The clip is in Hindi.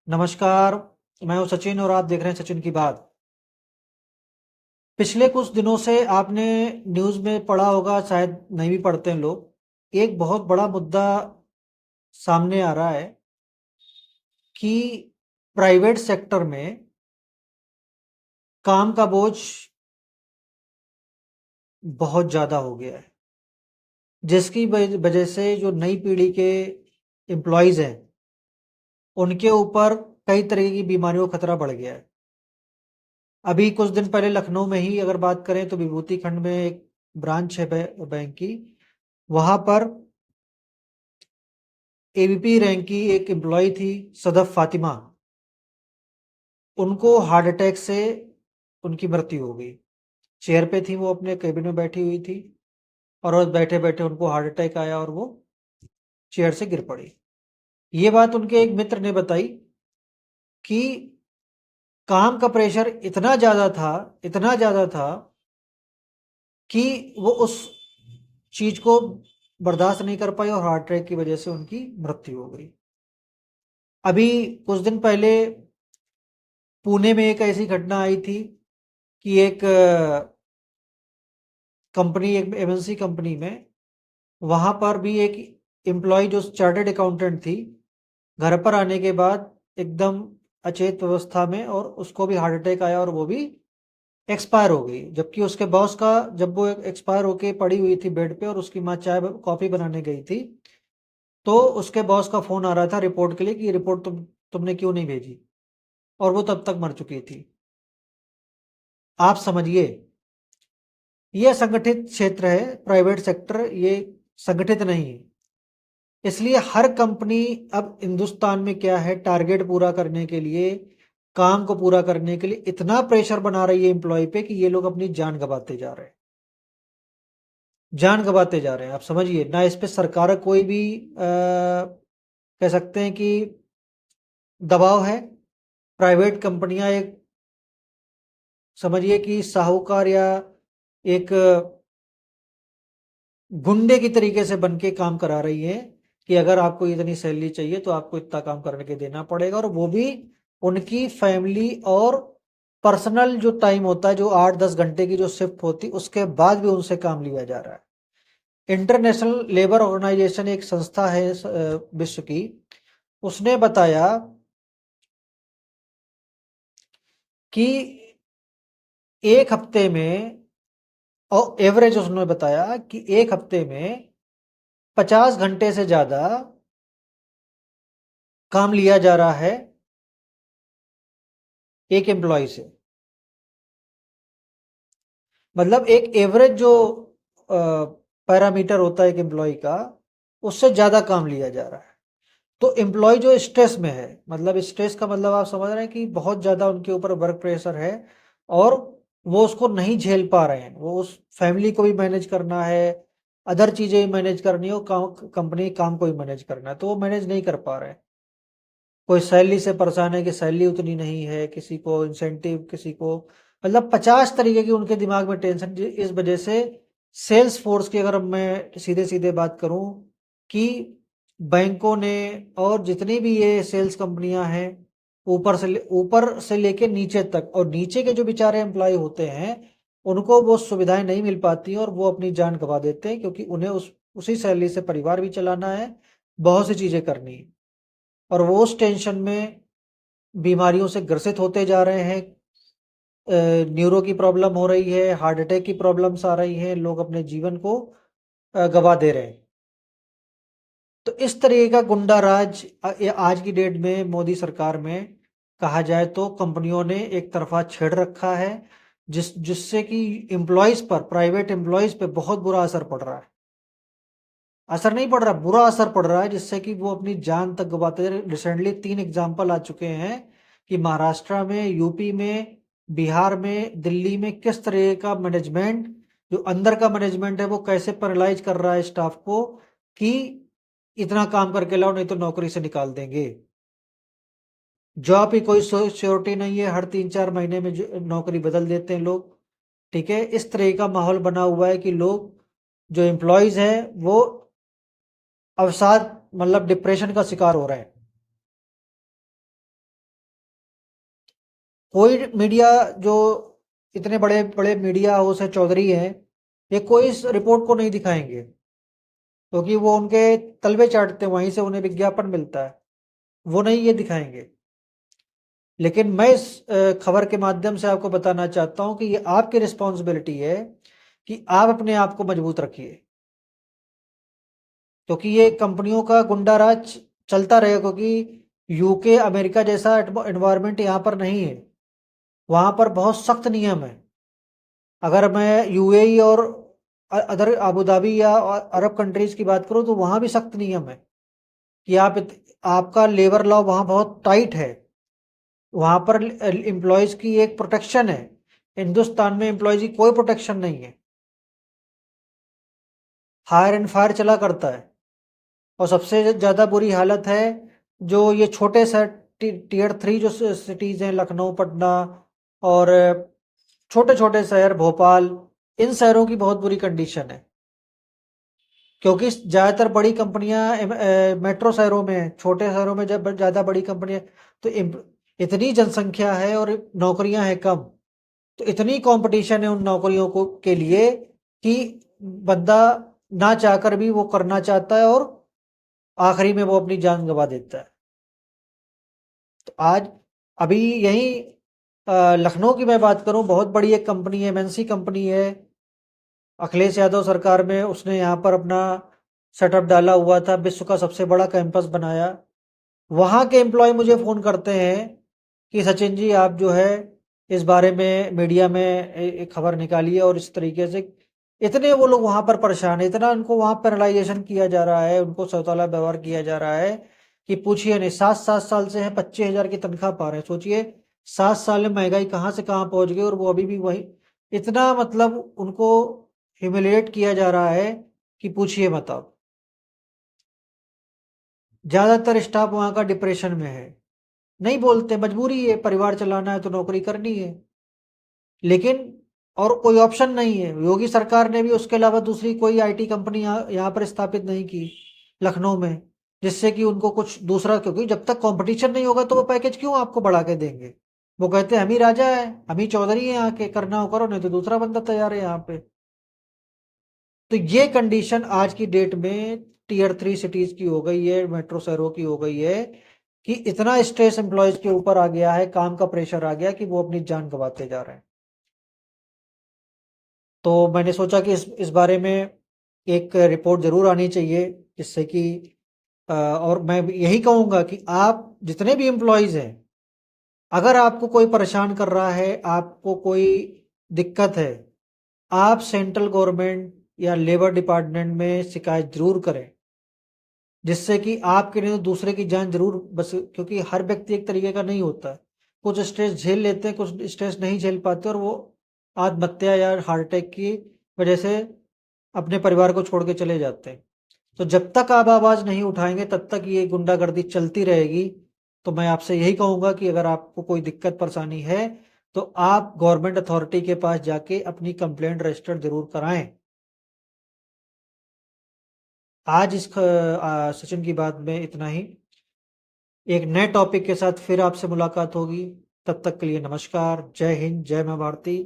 नमस्कार, मैं हूँ सचिन और आप देख रहे हैं सचिन की बात। पिछले कुछ दिनों से आपने न्यूज़ में पढ़ा होगा, शायद नहीं भी पढ़ते हैं लोग। एक बहुत बड़ा मुद्दा सामने आ रहा है कि प्राइवेट सेक्टर में काम का बोझ बहुत ज़्यादा हो गया है, जिसकी वजह से जो नई पीढ़ी के एम्प्लॉयज़ हैं, उनके ऊपर कई तरह की बीमारियों का खतरा बढ़ गया है। अभी कुछ दिन पहले लखनऊ में ही अगर बात करें तो विभूति खंड में एक ब्रांच है बैंक की। वहां पर एबीपी रैंक की एक एम्प्लॉय थी, सदफ फातिमा। उनको हार्ट अटैक से उनकी मृत्यु हो गई। चेयर पे थी, वो अपने केबिन में बैठी हुई थी और बस बैठे बैठे उनको हार्ट अटैक आया और वो चेयर से गिर पड़ी। ये बात उनके एक मित्र ने बताई कि काम का प्रेशर इतना ज़्यादा था, इतना ज़्यादा था कि वो उस चीज़ को बर्दाश्त नहीं कर पाई और हार्ट अटैक की वजह से उनकी मृत्यु हो गई। अभी कुछ दिन पहले पुणे में एक ऐसी घटना आई थी कि एक कंपनी, एक एमएनसी कंपनी में, वहां पर भी एक एम्प्लॉय जो चार्टर्ड अकाउंटेंट थी, घर पर आने के बाद एकदम अचेत अवस्था में, और उसको भी हार्ट अटैक आया और वो भी एक्सपायर हो गई। जबकि उसके बॉस का, जब वो एक्सपायर होके पड़ी हुई थी बेड पे और उसकी माँ चाय कॉफी बनाने गई थी, तो उसके बॉस का फोन आ रहा था रिपोर्ट के लिए कि ये रिपोर्ट तुमने क्यों नहीं भेजी, और वो तब तक मर चुकी थी। आप समझिए, ये संगठित क्षेत्र है, प्राइवेट सेक्टर, ये संगठित नहीं है। इसलिए हर कंपनी अब हिंदुस्तान में क्या है, टारगेट पूरा करने के लिए, काम को पूरा करने के लिए इतना प्रेशर बना रही है एम्प्लॉय पे कि ये लोग अपनी जान गंवाते जा रहे हैं। जान गंवाते जा रहे हैं, आप समझिए ना। इस पे सरकार का कोई भी कह सकते हैं कि दबाव है। प्राइवेट कंपनियां एक, समझिए कि साहूकार या एक गुंडे की तरीके से बन के काम करा रही है कि अगर आपको इतनी सैलरी चाहिए तो आपको इतना काम करने के देना पड़ेगा, और वो भी उनकी फैमिली और पर्सनल जो टाइम होता है, जो 8-10 घंटे की जो शिफ्ट होती है, उसके बाद भी उनसे काम लिया जा रहा है। इंटरनेशनल लेबर ऑर्गेनाइजेशन एक संस्था है विश्व की, उसने बताया कि एक हफ्ते में, और एवरेज उसने बताया कि एक हफ्ते में 50 घंटे से ज्यादा काम लिया जा रहा है एक एम्प्लॉय से। मतलब एक एवरेज जो पैरामीटर होता है एक एम्प्लॉय का, उससे ज्यादा काम लिया जा रहा है। तो एम्प्लॉय जो स्ट्रेस में है, मतलब स्ट्रेस का मतलब आप समझ रहे हैं कि बहुत ज्यादा उनके ऊपर वर्क प्रेशर है, और वो उसको नहीं झेल पा रहे हैं। वो उस फैमिली को भी मैनेज करना है, अदर चीजें भी मैनेज करनी है, कंपनी काम को भी मैनेज करना है, तो वो मैनेज नहीं कर पा रहे हैं। कोई सैलरी से परेशान है कि सैलरी उतनी नहीं है, किसी को इंसेंटिव, किसी को, मतलब 50 तरीके की उनके दिमाग में टेंशन। इस वजह से सेल्स फोर्स की अगर मैं सीधे सीधे बात करूं, कि बैंकों ने और जितनी भी ये सेल्स कंपनियां हैं, ऊपर से लेके नीचे तक, और नीचे के जो बेचारे एम्प्लॉय होते हैं, उनको वो सुविधाएं नहीं मिल पाती और वो अपनी जान गंवा देते हैं, क्योंकि उन्हें उसी सैलरी से परिवार भी चलाना है, बहुत सी चीजें करनी है, और वो उस टेंशन में बीमारियों से ग्रसित होते जा रहे हैं। न्यूरो की प्रॉब्लम हो रही है, हार्ट अटैक की प्रॉब्लम्स आ रही हैं, लोग अपने जीवन को गवा दे रहे हैं। तो इस तरीके का गुंडा राज आज की डेट में मोदी सरकार में, कहा जाए तो कंपनियों ने एक तरफा छेड़ रखा है, जिससे कि एम्प्लॉयज पर, प्राइवेट एम्प्लॉयज पे बहुत बुरा असर पड़ रहा है। असर नहीं पड़ रहा, बुरा असर पड़ रहा है, जिससे कि वो अपनी जान तक गवाते हैं। रिसेंटली 3 एग्जाम्पल आ चुके हैं कि महाराष्ट्र में, यूपी में, बिहार में, दिल्ली में किस तरह का मैनेजमेंट, जो अंदर का मैनेजमेंट है, वो कैसे पैरालाइज कर रहा है स्टाफ को कि इतना काम करके लाओ नहीं तो नौकरी से निकाल देंगे। जॉब की कोई श्योरिटी नहीं है, हर 3-4 महीने में नौकरी बदल देते हैं लोग। ठीक है, इस तरह का माहौल बना हुआ है कि लोग, जो एम्प्लॉयज हैं, वो अवसाद, मतलब डिप्रेशन का शिकार हो रहे हैं। कोई मीडिया जो इतने बड़े बड़े मीडिया हाउस है चौधरी हैं, ये कोई इस रिपोर्ट को नहीं दिखाएंगे, क्योंकि वो उनके तलवे चाटते हैं, वहीं से उन्हें विज्ञापन मिलता है, वो नहीं ये दिखाएंगे। लेकिन मैं इस खबर के माध्यम से आपको बताना चाहता हूं कि ये आपकी रिस्पॉन्सिबिलिटी है कि आप अपने आप को मजबूत रखिए, क्योंकि ये कंपनियों का गुंडा राज चलता रहेगा, क्योंकि यूके अमेरिका जैसा एनवायरनमेंट यहाँ पर नहीं है। वहाँ पर बहुत सख्त नियम है। अगर मैं यूएई और अदर अबू धाबी या अरब कंट्रीज की बात करूँ, तो वहाँ भी सख्त नियम है कि आपका लेबर लॉ वहाँ बहुत टाइट है। वहाँ पर एम्प्लॉयज की एक प्रोटेक्शन है। हिंदुस्तान में एम्प्लॉयज की कोई प्रोटेक्शन नहीं है। हायर एंड फायर चला करता है। और सबसे ज़्यादा बुरी हालत है जो ये छोटे शहर, टीयर 3 जो सिटीज़ हैं, लखनऊ, पटना और छोटे छोटे शहर, भोपाल, इन शहरों की बहुत बुरी कंडीशन है, क्योंकि ज़्यादातर बड़ी कंपनियां मेट्रो शहरों में हैं। छोटे शहरों में जब ज़्यादा बड़ी कंपनियां, तो इतनी जनसंख्या है और नौकरियां हैं कम, तो इतनी कंपटीशन है उन नौकरियों को के लिए कि बंदा ना चाहकर भी वो करना चाहता है, और आखिरी में वो अपनी जान गंवा देता है। तो आज अभी यही लखनऊ की मैं बात करूं, बहुत बड़ी एक कंपनी है, एमएनसी कंपनी है। अखिलेश यादव सरकार में उसने यहाँ पर अपना सेटअप डाला हुआ था, विश्व का सबसे बड़ा कैंपस बनाया। वहाँ के एम्प्लॉय मुझे फ़ोन करते हैं कि सचिन जी, आप जो है इस बारे में मीडिया में एक खबर निकालिए, और इस तरीके से इतने वो लोग वहाँ पर परेशान है, इतना उनको वहाँ पैनलाइजेशन किया जा रहा है, उनको सौतेला व्यवहार किया जा रहा है कि पूछिए नहीं। 7 साल से है, 25,000 की तनख्वाह पा रहे हैं। सोचिए 7 साल में महंगाई कहाँ से कहाँ पहुँच गई, और वो अभी भी वही, इतना मतलब उनको ह्यूमिलिएट किया जा रहा है कि पूछिए मत आप। ज़्यादातर स्टाफ वहाँ का डिप्रेशन में है, नहीं बोलते, मजबूरी है, परिवार चलाना है तो नौकरी करनी है। लेकिन और कोई ऑप्शन नहीं है। योगी सरकार ने भी उसके अलावा दूसरी कोई आईटी कंपनी यहाँ पर स्थापित नहीं की लखनऊ में, जिससे कि उनको कुछ दूसरा, क्योंकि जब तक कंपटीशन नहीं होगा तो वो पैकेज क्यों आपको बढ़ा के देंगे। वो कहते हैं हम ही राजा है, हम ही चौधरी है यहाँ के, करना हो करो, नहीं तो दूसरा बंदा तैयार है यहाँ पे। तो ये कंडीशन आज की डेट में टीयर 3 सिटीज की हो गई है, मेट्रो शहरों की हो गई है, कि इतना स्ट्रेस एम्प्लॉयज के ऊपर आ गया है, काम का प्रेशर आ गया कि वो अपनी जान गंवाते जा रहे हैं। तो मैंने सोचा कि इस बारे में एक रिपोर्ट जरूर आनी चाहिए, जिससे कि और मैं यही कहूँगा कि आप जितने भी एम्प्लॉयज हैं, अगर आपको कोई परेशान कर रहा है, आपको कोई दिक्कत है, आप सेंट्रल गवर्नमेंट या लेबर डिपार्टमेंट में शिकायत जरूर करें, जिससे कि आपके लिए तो दूसरे की जान जरूर बस, क्योंकि हर व्यक्ति एक तरीके का नहीं होता है। कुछ स्ट्रेस झेल लेते हैं, कुछ स्ट्रेस नहीं झेल पाते, और वो आत्महत्या या हार्ट अटैक की वजह से अपने परिवार को छोड़ के चले जाते हैं। तो जब तक आप आवाज़ नहीं उठाएंगे, तब तक ये गुंडागर्दी चलती रहेगी। तो मैं आपसे यही कहूँगा कि अगर आपको कोई दिक्कत परेशानी है, तो आप गवर्नमेंट अथॉरिटी के पास जाके अपनी कंप्लेंट रजिस्टर जरूर कराएं। आज इस सेशन की बात में इतना ही। एक नए टॉपिक के साथ फिर आपसे मुलाकात होगी। तब तक के लिए नमस्कार, जय हिंद, जय मां भारती।